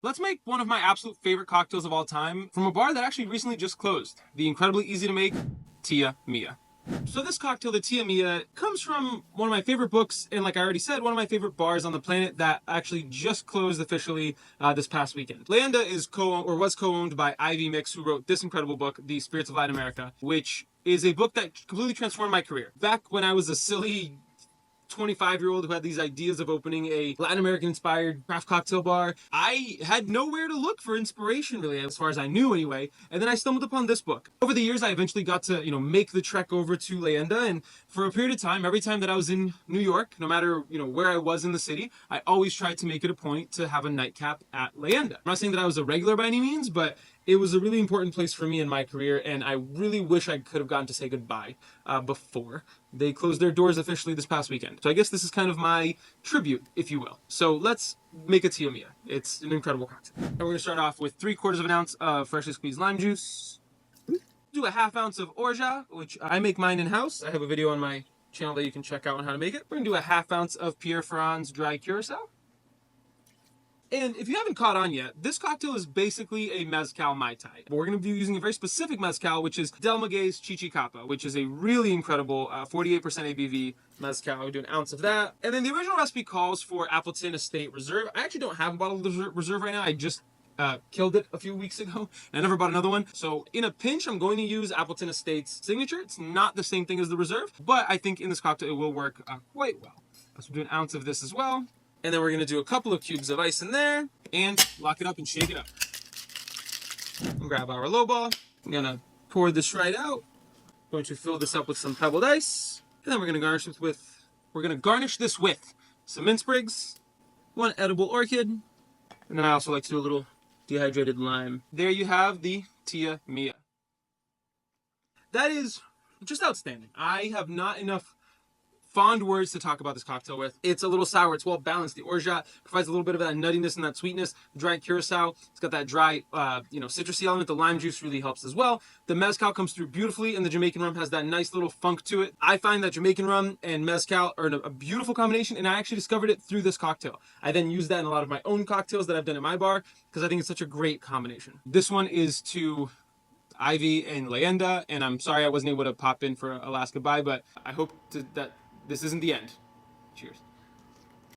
Let's make one of my absolute favorite cocktails of all time from a bar that actually recently just closed. The incredibly easy to make Tia Mia. So this cocktail, the Tia Mia, comes from one of my favorite books, and like I already said, one of my favorite bars on the planet that actually just closed officially this past weekend. Leyenda is was co-owned by Ivy Mix, who wrote this incredible book, The Spirits of Latin America, which is a book that completely transformed my career. Back when I was a silly 25-year-old who had these ideas of opening a Latin American inspired craft cocktail bar, I had nowhere to look for inspiration, really, as far as I knew anyway. And then I stumbled upon this book. Over the years, I eventually got to, make the trek over to Leyenda. And for a period of time, every time that I was in New York, no matter, where I was in the city, I always tried to make it a point to have a nightcap at Leyenda. I'm not saying that I was a regular by any means, but it was a really important place for me in my career, and I really wish I could have gotten to say goodbye before they closed their doors officially this past weekend. So I guess this is kind of my tribute, if you will. So let's make a Tia Mia. It's an incredible cocktail. And we're going to start off with 3/4 of an ounce of freshly squeezed lime juice. Do a 1/2 ounce of orgeat, which I make mine in-house. I have a video on my channel that you can check out on how to make it. We're going to do a 1/2 ounce of Pierre Ferrand's dry curacao. And if you haven't caught on yet, this cocktail is basically a Mezcal Mai Tai. But we're going to be using a very specific Mezcal, which is Del Maguey's Chichicapa, which is a really incredible 48% ABV Mezcal. We do an ounce of that. And then the original recipe calls for Appleton Estate Reserve. I actually don't have a bottle of the Reserve right now. I just killed it a few weeks ago, and I never bought another one. So in a pinch, I'm going to use Appleton Estate's signature. It's not the same thing as the Reserve, but I think in this cocktail it will work quite well. So we'll do an ounce of this as well. And then we're going to do a couple of cubes of ice in there and lock it up and shake it up. And grab our low ball. I'm going to pour this right out. Going to fill this up with some pebbled ice. And then we're going to garnish this with some mint sprigs, 1 edible orchid, and then I also like to do a little dehydrated lime. There you have the Tia Mia. That is just outstanding. I have not enough fond words to talk about this cocktail with. It's a little sour. It's well balanced. The orgeat provides a little bit of that nuttiness and that sweetness. The dry curacao, it's got that dry, citrusy element. The lime juice really helps as well. The mezcal comes through beautifully, and the Jamaican rum has that nice little funk to it. I find that Jamaican rum and mezcal are a beautiful combination, and I actually discovered it through this cocktail. I then use that in a lot of my own cocktails that I've done at my bar because I think it's such a great combination. This one is to Ivy and Leyenda, and I'm sorry I wasn't able to pop in for a last goodbye, but I hope that this isn't the end. Cheers.